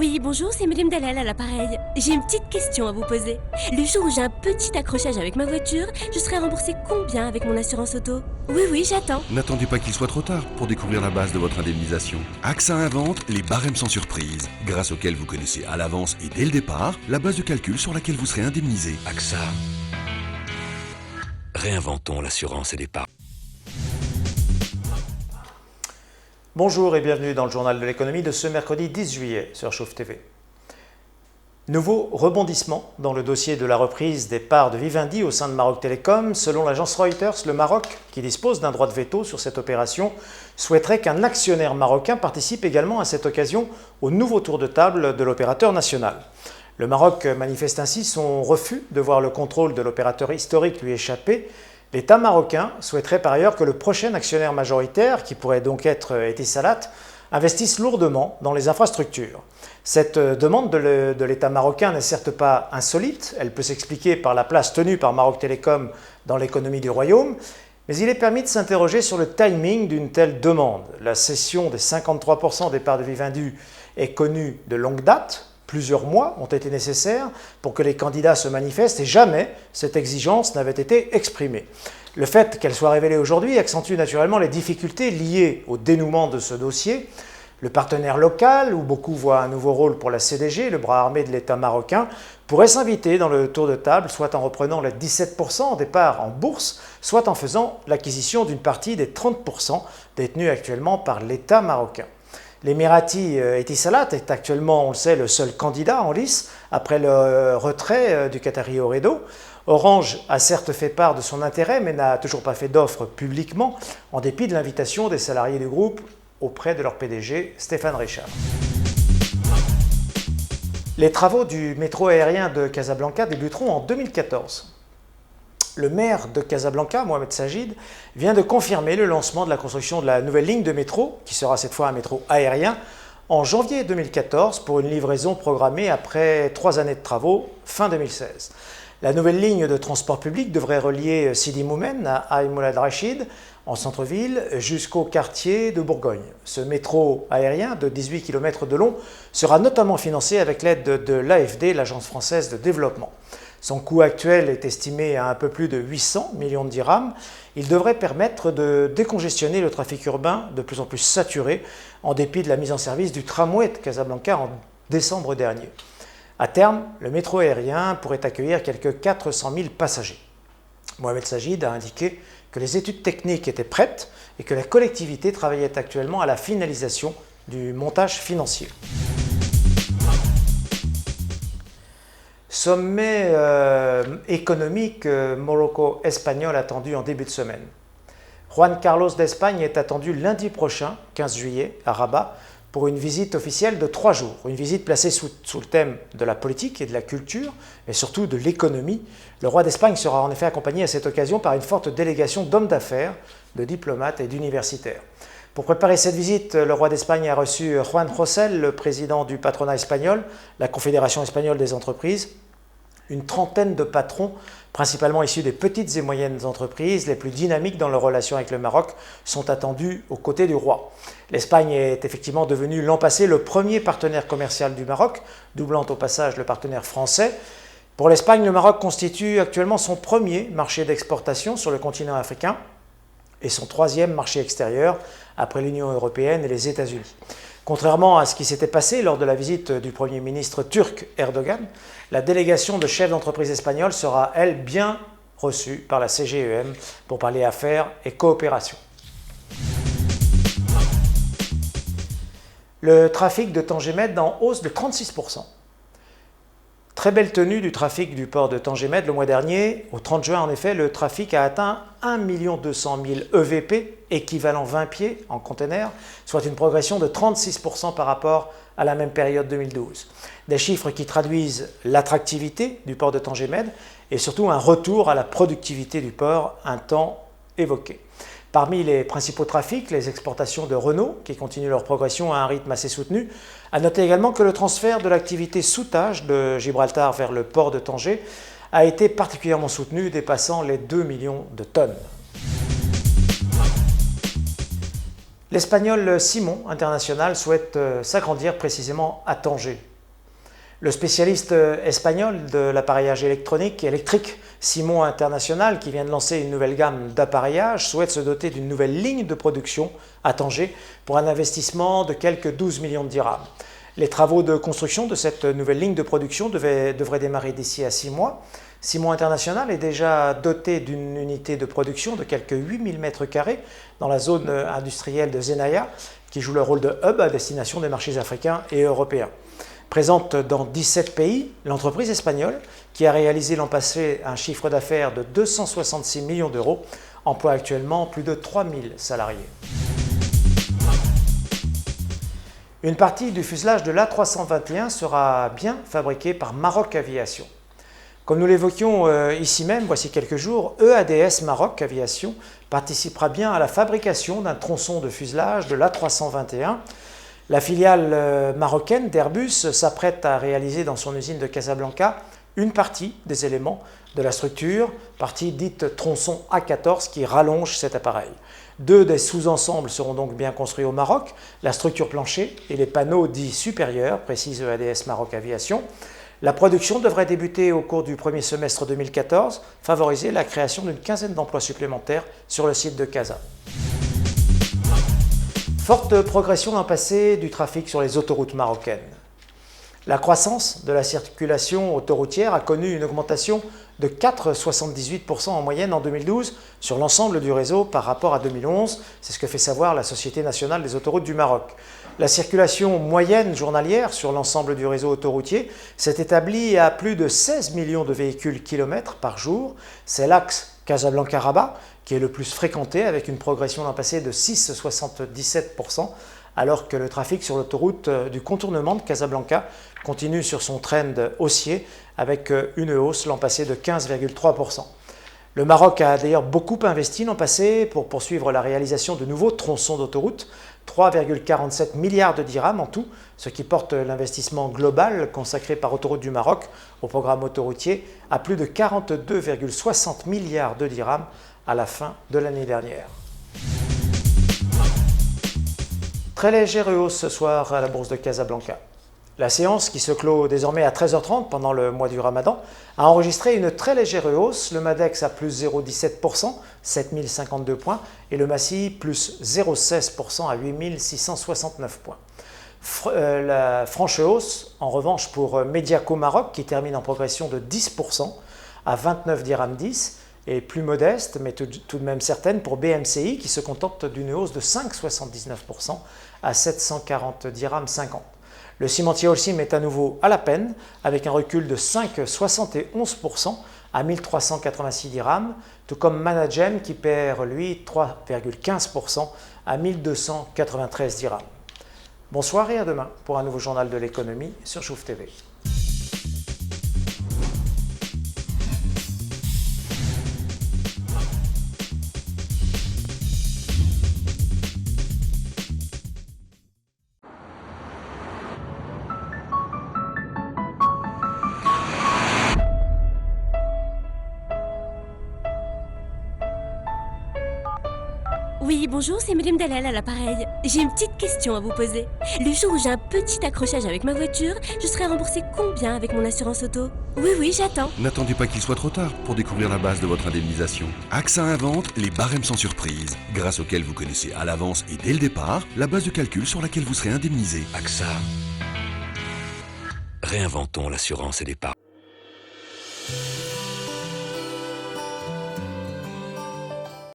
Oui, bonjour, c'est Madame Dalal à l'appareil. J'ai une petite question à vous poser. Le jour où j'ai un petit accrochage avec ma voiture, je serai remboursée combien avec mon assurance auto? Oui, j'attends. N'attendez pas qu'il soit trop tard pour découvrir la base de votre indemnisation. AXA invente les barèmes sans surprise, grâce auxquels vous connaissez à l'avance et dès le départ la base de calcul sur laquelle vous serez indemnisé. AXA. Réinventons l'assurance et l'épargne. Bonjour et bienvenue dans le journal de l'économie de ce mercredi 10 juillet sur Chauffe TV. Nouveau rebondissement dans le dossier de la reprise des parts de Vivendi au sein de Maroc Télécom. Selon l'agence Reuters, le Maroc, qui dispose d'un droit de veto sur cette opération, souhaiterait qu'un actionnaire marocain participe également à cette occasion au nouveau tour de table de l'opérateur national. Le Maroc manifeste ainsi son refus de voir le contrôle de l'opérateur historique lui échapper. L'État marocain souhaiterait par ailleurs que le prochain actionnaire majoritaire, qui pourrait donc être Etisalat, investisse lourdement dans les infrastructures. Cette demande de l'État marocain n'est certes pas insolite, elle peut s'expliquer par la place tenue par Maroc Télécom dans l'économie du royaume, mais il est permis de s'interroger sur le timing d'une telle demande. La cession des 53% des parts de Vivendi est connue de longue date. Plusieurs mois ont été nécessaires pour que les candidats se manifestent et jamais cette exigence n'avait été exprimée. Le fait qu'elle soit révélée aujourd'hui accentue naturellement les difficultés liées au dénouement de ce dossier. Le partenaire local, où beaucoup voient un nouveau rôle pour la CDG, le bras armé de l'État marocain, pourrait s'inviter dans le tour de table, soit en reprenant les 17% des parts en bourse, soit en faisant l'acquisition d'une partie des 30% détenus actuellement par l'État marocain. L'Émirati Etisalat est actuellement, on le sait, le seul candidat en lice après le retrait du Qatari Ooredoo. Orange a certes fait part de son intérêt, mais n'a toujours pas fait d'offre publiquement, en dépit de l'invitation des salariés du groupe auprès de leur PDG, Stéphane Richard. Les travaux du métro aérien de Casablanca débuteront en 2014. Le maire de Casablanca, Mohamed Sajid, vient de confirmer le lancement de la construction de la nouvelle ligne de métro, qui sera cette fois un métro aérien, en janvier 2014 pour une livraison programmée après 3 années de travaux, fin 2016. La nouvelle ligne de transport public devrait relier Sidi Moumen à Aïn Moulad Rachid, en centre-ville, jusqu'au quartier de Bourgogne. Ce métro aérien de 18 km de long sera notamment financé avec l'aide de l'AFD, l'Agence française de développement. Son coût actuel est estimé à un peu plus de 800 millions de dirhams. Il devrait permettre de décongestionner le trafic urbain de plus en plus saturé, en dépit de la mise en service du tramway de Casablanca en décembre dernier. À terme, le métro aérien pourrait accueillir quelques 400 000 passagers. Mohamed Sajid a indiqué que les études techniques étaient prêtes et que la collectivité travaillait actuellement à la finalisation du montage financier. Sommet économique Morocco-Espagnol attendu en début de semaine. Juan Carlos d'Espagne est attendu lundi prochain, 15 juillet, à Rabat, pour une visite officielle de 3 jours. Une visite placée sous le thème de la politique et de la culture, mais surtout de l'économie. Le roi d'Espagne sera en effet accompagné à cette occasion par une forte délégation d'hommes d'affaires, de diplomates et d'universitaires. Pour préparer cette visite, le roi d'Espagne a reçu Juan José, le président du patronat espagnol, la Confédération espagnole des entreprises, une trentaine de patrons, principalement issus des petites et moyennes entreprises, les plus dynamiques dans leurs relations avec le Maroc, sont attendus aux côtés du roi. L'Espagne est effectivement devenue l'an passé le premier partenaire commercial du Maroc, doublant au passage le partenaire français. Pour l'Espagne, le Maroc constitue actuellement son premier marché d'exportation sur le continent africain et son 3e marché extérieur après l'Union européenne et les États-Unis. Contrairement à ce qui s'était passé lors de la visite du Premier ministre turc Erdogan, la délégation de chefs d'entreprise espagnols sera, elle, bien reçue par la CGEM pour parler affaires et coopération. Le trafic de Tanger Med en hausse de 36%. Très belle tenue du trafic du port de Tanger Med le mois dernier. Au 30 juin, en effet, le trafic a atteint 1 200 000 EVP, équivalent 20 pieds en conteneur, soit une progression de 36% par rapport à la même période 2012. Des chiffres qui traduisent l'attractivité du port de Tanger Med et surtout un retour à la productivité du port, un temps évoqué. Parmi les principaux trafics, les exportations de Renault, qui continuent leur progression à un rythme assez soutenu. À noter également que le transfert de l'activité soûtage de Gibraltar vers le port de Tanger a été particulièrement soutenu, dépassant les 2 millions de tonnes. L'Espagnol Simon International souhaite s'agrandir précisément à Tanger. Le spécialiste espagnol de l'appareillage électrique Simon International, qui vient de lancer une nouvelle gamme d'appareillages, souhaite se doter d'une nouvelle ligne de production à Tanger pour un investissement de quelques 12 millions de dirhams. Les travaux de construction de cette nouvelle ligne de production devraient démarrer d'ici à 6 mois. Simon International est déjà doté d'une unité de production de quelques 8000 m² dans la zone industrielle de Zenaya, qui joue le rôle de hub à destination des marchés africains et européens. Présente dans 17 pays, l'entreprise espagnole, qui a réalisé l'an passé un chiffre d'affaires de 266 millions d'euros, emploie actuellement plus de 3000 salariés. Une partie du fuselage de l'A321 sera bien fabriquée par Maroc Aviation. Comme nous l'évoquions ici même, voici quelques jours, EADS Maroc Aviation participera bien à la fabrication d'un tronçon de fuselage de l'A321. La filiale marocaine d'Airbus s'apprête à réaliser dans son usine de Casablanca une partie des éléments de la structure, partie dite tronçon A14 qui rallonge cet appareil. 2 des sous-ensembles seront donc bien construits au Maroc, la structure plancher et les panneaux dits supérieurs, précise EADS Maroc Aviation. La production devrait débuter au cours du premier semestre 2014, favoriser la création d'une quinzaine d'emplois supplémentaires sur le site de Casa. Forte progression l'an passé du trafic sur les autoroutes marocaines. La croissance de la circulation autoroutière a connu une augmentation de 4,78% en moyenne en 2012 sur l'ensemble du réseau par rapport à 2011, c'est ce que fait savoir la Société nationale des autoroutes du Maroc. La circulation moyenne journalière sur l'ensemble du réseau autoroutier s'est établie à plus de 16 millions de véhicules kilomètres par jour. C'est l'axe Casablanca-Rabat qui est le plus fréquenté avec une progression l'an passé de 6,77%, alors que le trafic sur l'autoroute du contournement de Casablanca continue sur son trend haussier avec une hausse l'an passé de 15,3%. Le Maroc a d'ailleurs beaucoup investi l'an passé pour poursuivre la réalisation de nouveaux tronçons d'autoroute, 3,47 milliards de dirhams en tout, ce qui porte l'investissement global consacré par Autoroute du Maroc au programme autoroutier à plus de 42,60 milliards de dirhams à la fin de l'année dernière. Très légère hausse ce soir à la bourse de Casablanca. La séance, qui se clôt désormais à 13h30 pendant le mois du Ramadan, a enregistré une très légère hausse, le Madex à plus 0,17%, 7052 points, et le Massi plus 0,16% à 8669 points. La franche hausse, en revanche, pour Mediaco Maroc, qui termine en progression de 10% à 29 dirhams 10, et plus modeste, mais tout de même certaine, pour BMCI, qui se contente d'une hausse de 5,79% à 740 dirhams 50. Le cimentier Holcim est à nouveau à la peine, avec un recul de 5,71% à 1386 dirhams, tout comme Managem qui perd, lui, 3,15% à 1293 dirhams. Bonsoir et à demain pour un nouveau journal de l'économie sur Chouf TV. Oui, bonjour, c'est Madame Dalal à l'appareil. J'ai une petite question à vous poser. Le jour où j'ai un petit accrochage avec ma voiture, je serai remboursée combien avec mon assurance auto? Oui, j'attends. N'attendez pas qu'il soit trop tard pour découvrir la base de votre indemnisation. AXA invente les barèmes sans surprise, grâce auxquels vous connaissez à l'avance et dès le départ la base de calcul sur laquelle vous serez indemnisé. AXA. Réinventons l'assurance et l'épargne.